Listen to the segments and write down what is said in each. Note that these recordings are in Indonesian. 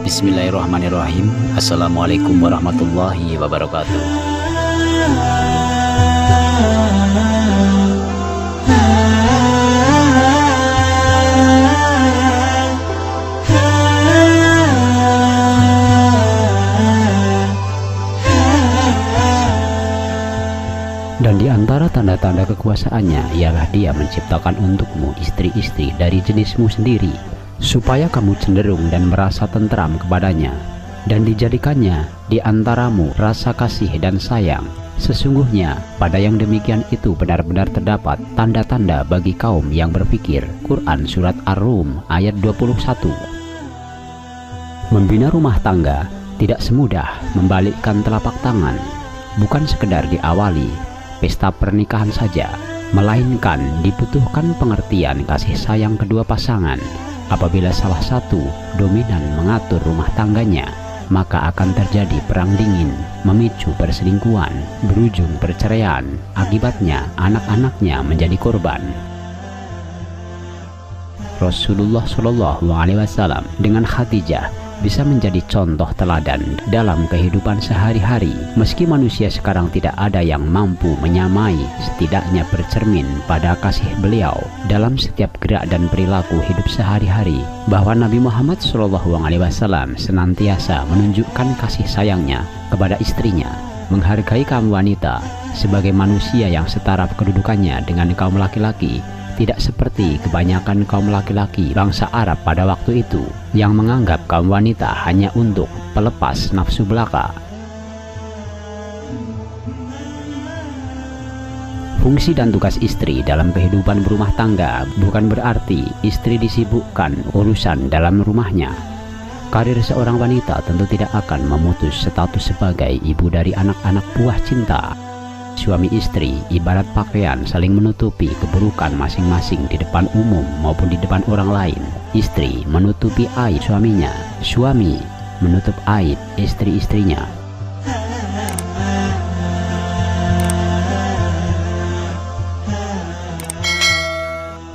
Bismillahirrahmanirrahim. Assalamualaikum warahmatullahi wabarakatuh. Dan di antara tanda-tanda kekuasaannya ialah Dia menciptakan untukmu istri-istri dari jenismu sendiri, supaya kamu cenderung dan merasa tentram kepadanya, dan dijadikannya di antaramu rasa kasih dan sayang. Sesungguhnya pada yang demikian itu benar-benar terdapat tanda-tanda bagi kaum yang berpikir. Quran Surat Ar-Rum ayat 21. Membina rumah tangga tidak semudah membalikkan telapak tangan. Bukan sekedar diawali pesta pernikahan saja, melainkan dibutuhkan pengertian kasih sayang kedua pasangan. Apabila salah satu dominan mengatur rumah tangganya, maka akan terjadi perang dingin, memicu perselingkuhan, berujung perceraian. Akibatnya anak-anaknya menjadi korban. Rasulullah Shallallahu Alaihi Wasallam dengan Khadijah bisa menjadi contoh teladan dalam kehidupan sehari-hari. Meski manusia sekarang tidak ada yang mampu menyamai, setidaknya bercermin pada kasih beliau dalam setiap gerak dan perilaku hidup sehari-hari, bahwa Nabi Muhammad SAW senantiasa menunjukkan kasih sayangnya kepada istrinya, menghargai kaum wanita sebagai manusia yang setara kedudukannya dengan kaum laki-laki. Tidak seperti kebanyakan kaum laki-laki bangsa Arab pada waktu itu yang menganggap kaum wanita hanya untuk pelepas nafsu belaka. Fungsi dan tugas istri dalam kehidupan berumah tangga bukan berarti istri disibukkan urusan dalam rumahnya. Karir seorang wanita tentu tidak akan memutus status sebagai ibu dari anak-anak buah cinta. Suami istri ibarat pakaian saling menutupi keburukan masing-masing di depan umum maupun di depan orang lain. Istri menutupi aib suaminya, suami menutup aib istri-istrinya.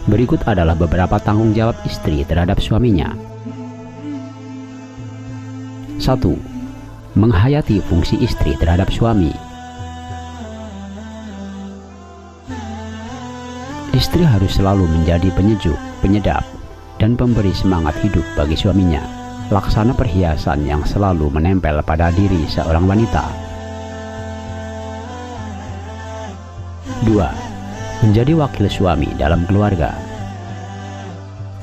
Berikut adalah beberapa tanggung jawab istri terhadap suaminya. 1. Menghayati fungsi istri terhadap suami. Istri harus selalu menjadi penyejuk, penyedap, dan pemberi semangat hidup bagi suaminya, laksana perhiasan yang selalu menempel pada diri seorang wanita. 2. Menjadi wakil suami dalam keluarga.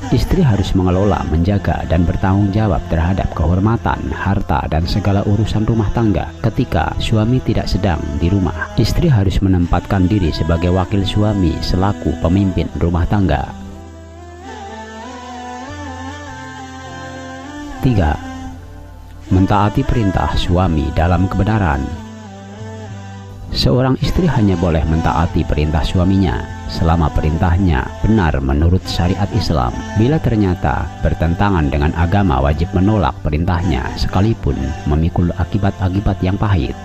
Istri harus mengelola, menjaga, dan bertanggung jawab terhadap kehormatan, harta, dan segala urusan rumah tangga. Ketika suami tidak sedang di rumah, istri harus menempatkan diri sebagai wakil suami selaku pemimpin rumah tangga. 3. Mentaati perintah suami dalam kebenaran. Seorang istri hanya boleh mentaati perintah suaminya selama perintahnya benar menurut syariat Islam. Bila ternyata bertentangan dengan agama, wajib menolak perintahnya sekalipun memikul akibat-akibat yang pahit.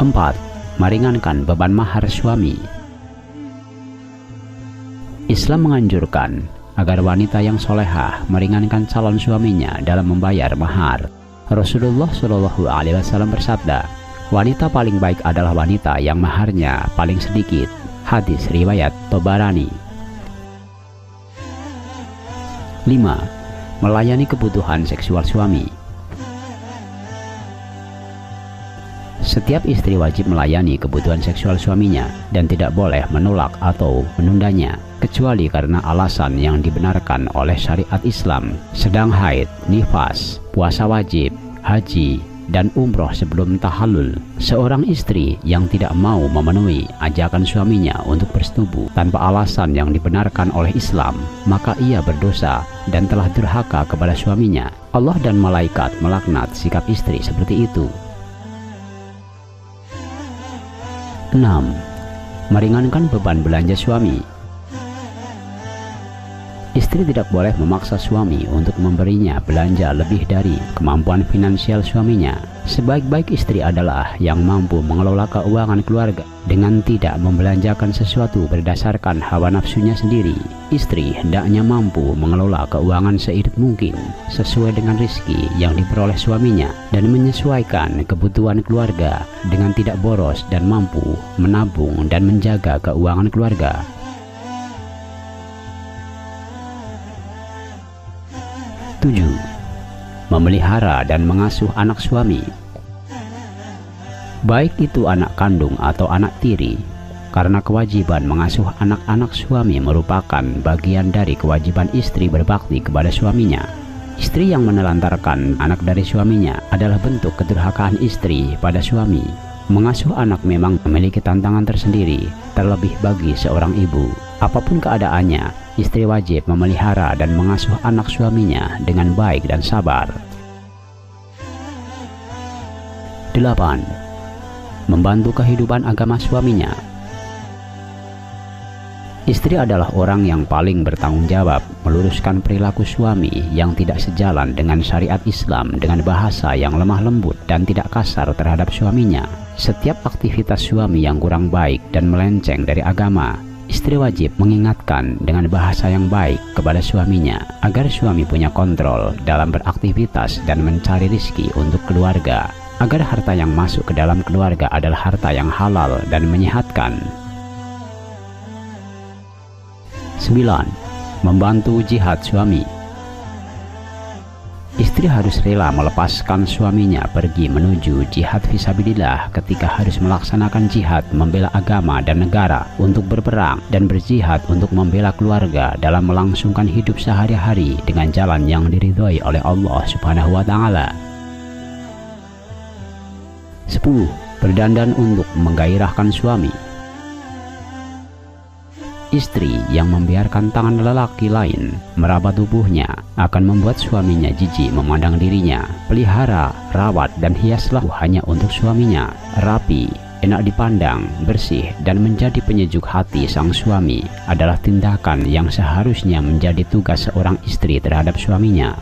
4. Meringankan beban mahar suami. Islam menganjurkan agar wanita yang solehah meringankan calon suaminya dalam membayar mahar. Rasulullah Shallallahu Alaihi Wasallam bersabda, wanita paling baik adalah wanita yang maharnya paling sedikit. Hadis riwayat Tabarani. 5. Melayani kebutuhan seksual suami. Setiap istri wajib melayani kebutuhan seksual suaminya dan tidak boleh menolak atau menundanya, kecuali karena alasan yang dibenarkan oleh syariat Islam, sedang haid, nifas, puasa wajib, haji, dan umroh sebelum tahallul. Seorang istri yang tidak mau memenuhi ajakan suaminya untuk bersetubuh tanpa alasan yang dibenarkan oleh Islam, maka ia berdosa dan telah durhaka kepada suaminya. Allah dan malaikat melaknat sikap istri seperti itu. 6. Meringankan beban belanja suami. Istri tidak boleh memaksa suami untuk memberinya belanja lebih dari kemampuan finansial suaminya. Sebaik-baik istri adalah yang mampu mengelola keuangan keluarga dengan tidak membelanjakan sesuatu berdasarkan hawa nafsunya sendiri. Istri hendaknya mampu mengelola keuangan seirit mungkin sesuai dengan rezeki yang diperoleh suaminya dan menyesuaikan kebutuhan keluarga dengan tidak boros dan mampu menabung dan menjaga keuangan keluarga. 7. Memelihara dan mengasuh anak suami. Baik itu anak kandung atau anak tiri, karena kewajiban mengasuh anak-anak suami merupakan bagian dari kewajiban istri berbakti kepada suaminya. Istri yang menelantarkan anak dari suaminya adalah bentuk kedurhakaan istri pada suami. Mengasuh anak memang memiliki tantangan tersendiri, terlebih bagi seorang ibu. Apapun keadaannya, istri wajib memelihara dan mengasuh anak suaminya dengan baik dan sabar. 8. Membantu kehidupan agama suaminya. Istri adalah orang yang paling bertanggung jawab meluruskan perilaku suami yang tidak sejalan dengan syariat Islam dengan bahasa yang lemah lembut dan tidak kasar terhadap suaminya. Setiap aktivitas suami yang kurang baik dan melenceng dari agama, istri wajib mengingatkan dengan bahasa yang baik kepada suaminya agar suami punya kontrol dalam beraktivitas dan mencari rezeki untuk keluarga, agar harta yang masuk ke dalam keluarga adalah harta yang halal dan menyehatkan. 9. Membantu jihad suami. Istri harus rela melepaskan suaminya pergi menuju jihad fisabilillah ketika harus melaksanakan jihad membela agama dan negara untuk berperang dan berjihad untuk membela keluarga dalam melangsungkan hidup sehari-hari dengan jalan yang diridhoi oleh Allah Subhanahu wa Ta'ala. 10. Berdandan untuk menggairahkan suami. Istri yang membiarkan tangan lelaki lain meraba tubuhnya akan membuat suaminya jijik memandang dirinya. Pelihara, rawat, dan hiaslah hanya untuk suaminya. Rapi, enak dipandang, bersih, dan menjadi penyejuk hati sang suami adalah tindakan yang seharusnya menjadi tugas seorang istri terhadap suaminya.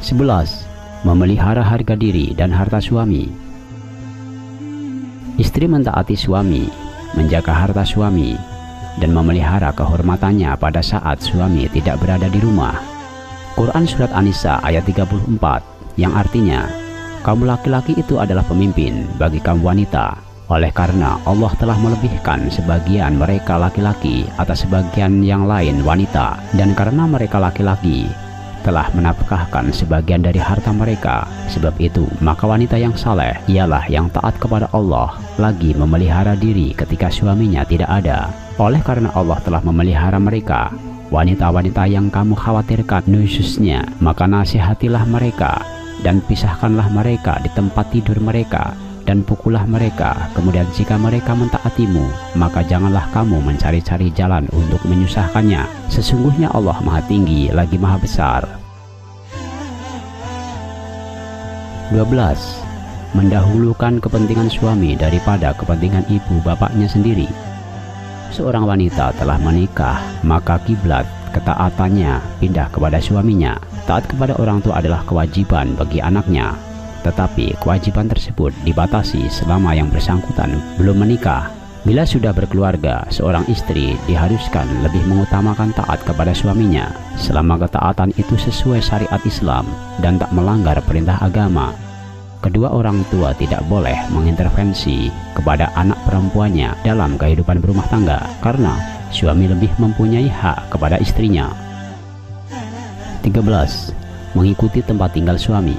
11. Memelihara harga diri dan harta suami. Istri mentaati suami, menjaga harta suami, dan memelihara kehormatannya pada saat suami tidak berada di rumah. Quran Surat An-Nisa ayat 34 yang artinya, kaum laki-laki itu adalah pemimpin bagi kaum wanita, oleh karena Allah telah melebihkan sebagian mereka laki-laki atas sebagian yang lain wanita, dan karena mereka laki-laki telah menafkahkan sebagian dari harta mereka. Sebab itu, maka wanita yang saleh ialah yang taat kepada Allah, lagi memelihara diri ketika suaminya tidak ada. Oleh karena Allah telah memelihara mereka, wanita-wanita yang kamu khawatirkan nusyuznya, maka nasihatilah mereka dan pisahkanlah mereka di tempat tidur mereka dan pukullah mereka. Kemudian jika mereka mentaatimu, maka janganlah kamu mencari-cari jalan untuk menyusahkannya. Sesungguhnya Allah Maha Tinggi lagi Maha Besar. 12. Mendahulukan kepentingan suami daripada kepentingan ibu bapaknya sendiri. Seorang wanita telah menikah, maka kiblat ketaatannya pindah kepada suaminya. Taat kepada orang tua adalah kewajiban bagi anaknya, tetapi kewajiban tersebut dibatasi selama yang bersangkutan belum menikah. Bila sudah berkeluarga, seorang istri diharuskan lebih mengutamakan taat kepada suaminya selama ketaatan itu sesuai syariat Islam dan tak melanggar perintah agama. Kedua orang tua tidak boleh mengintervensi kepada anak perempuannya dalam kehidupan berumah tangga, karena suami lebih mempunyai hak kepada istrinya. 13. Mengikuti tempat tinggal suami.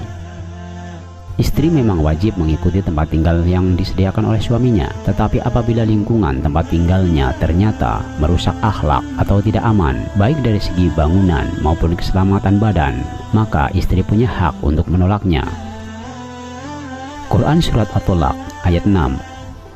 Istri memang wajib mengikuti tempat tinggal yang disediakan oleh suaminya, tetapi apabila lingkungan tempat tinggalnya ternyata merusak akhlak atau tidak aman, baik dari segi bangunan maupun keselamatan badan, maka istri punya hak untuk menolaknya. Quran Surat At-Tolaq ayat 6.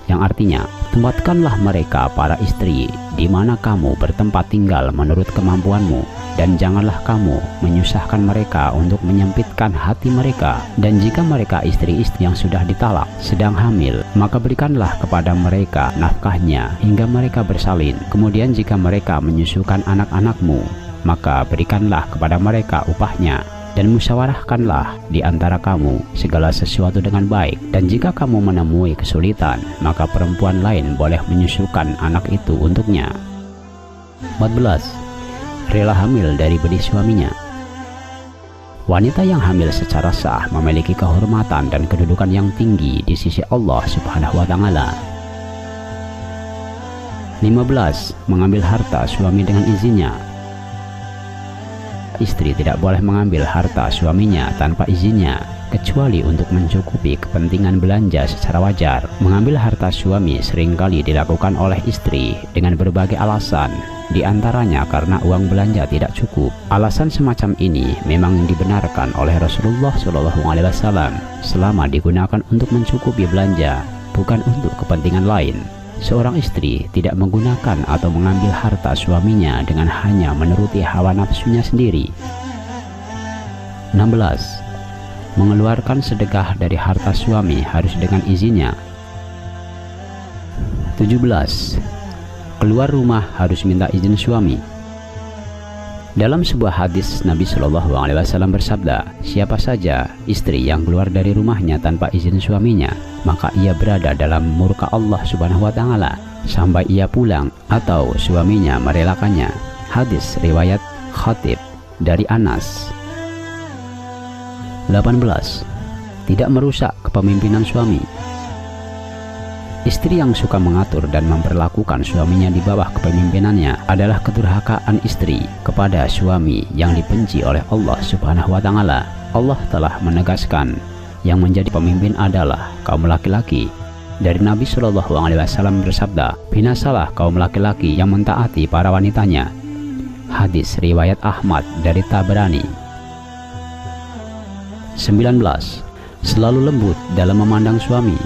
yang artinya, tempatkanlah mereka para istri di mana kamu bertempat tinggal menurut kemampuanmu, dan janganlah kamu menyusahkan mereka untuk menyempitkan hati mereka. Dan jika mereka istri-istri yang sudah ditalak sedang hamil, maka berikanlah kepada mereka nafkahnya hingga mereka bersalin. Kemudian jika mereka menyusukan anak-anakmu, maka berikanlah kepada mereka upahnya. Dan musyawarahkanlah di antara kamu segala sesuatu dengan baik. Dan jika kamu menemui kesulitan, maka perempuan lain boleh menyusukan anak itu untuknya. 14. Rela hamil dari benih suaminya. Wanita yang hamil secara sah memiliki kehormatan dan kedudukan yang tinggi di sisi Allah Subhanahu wa Ta'ala. 15. Mengambil harta suami dengan izinnya. Istri tidak boleh mengambil harta suaminya tanpa izinnya, kecuali untuk mencukupi kepentingan belanja secara wajar. Mengambil harta suami seringkali dilakukan oleh istri dengan berbagai alasan, di antaranya karena uang belanja tidak cukup. Alasan semacam ini memang dibenarkan oleh Rasulullah SAW selama digunakan untuk mencukupi belanja, bukan untuk kepentingan lain. Seorang istri tidak menggunakan atau mengambil harta suaminya dengan hanya menuruti hawa nafsunya sendiri. 16. Mengeluarkan sedekah dari harta suami harus dengan izinnya. 17. Keluar rumah harus minta izin suami. Dalam sebuah hadis, Nabi SAW bersabda, siapa saja istri yang keluar dari rumahnya tanpa izin suaminya, maka ia berada dalam murka Allah Subhanahu wa Ta'ala sampai ia pulang atau suaminya merelakannya. Hadis riwayat Khatib dari Anas. 18. Tidak merusak kepemimpinan suami. Istri yang suka mengatur dan memperlakukan suaminya di bawah kepemimpinannya adalah kedurhakaan istri kepada suami yang dibenci oleh Allah Subhanahu wa Ta'ala. Allah telah menegaskan yang menjadi pemimpin adalah kaum laki-laki. Dari Nabi SAW bersabda, binasalah kaum laki-laki yang mentaati para wanitanya. Hadis riwayat Ahmad dari Tabrani. 19. Selalu lembut dalam memandang suami.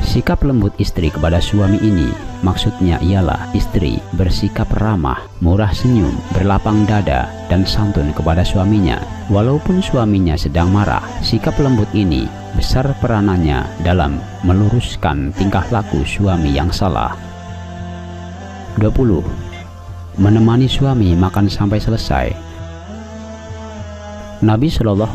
Sikap lembut istri kepada suami ini maksudnya ialah istri bersikap ramah, murah senyum, berlapang dada, dan santun kepada suaminya. Walaupun suaminya sedang marah, sikap lembut ini besar peranannya dalam meluruskan tingkah laku suami yang salah. 20. Menemani suami makan sampai selesai. Nabi SAW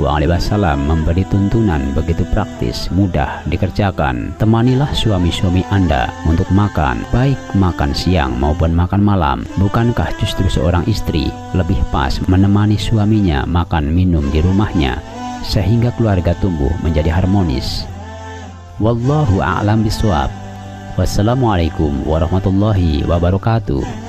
memberi tuntunan begitu praktis, mudah dikerjakan. Temanilah suami-suami Anda untuk makan, baik makan siang maupun makan malam. Bukankah justru seorang istri lebih pas menemani suaminya makan minum di rumahnya, sehingga keluarga tumbuh menjadi harmonis? Wallahu a'lam bishawab. Wassalamualaikum warahmatullahi wabarakatuh.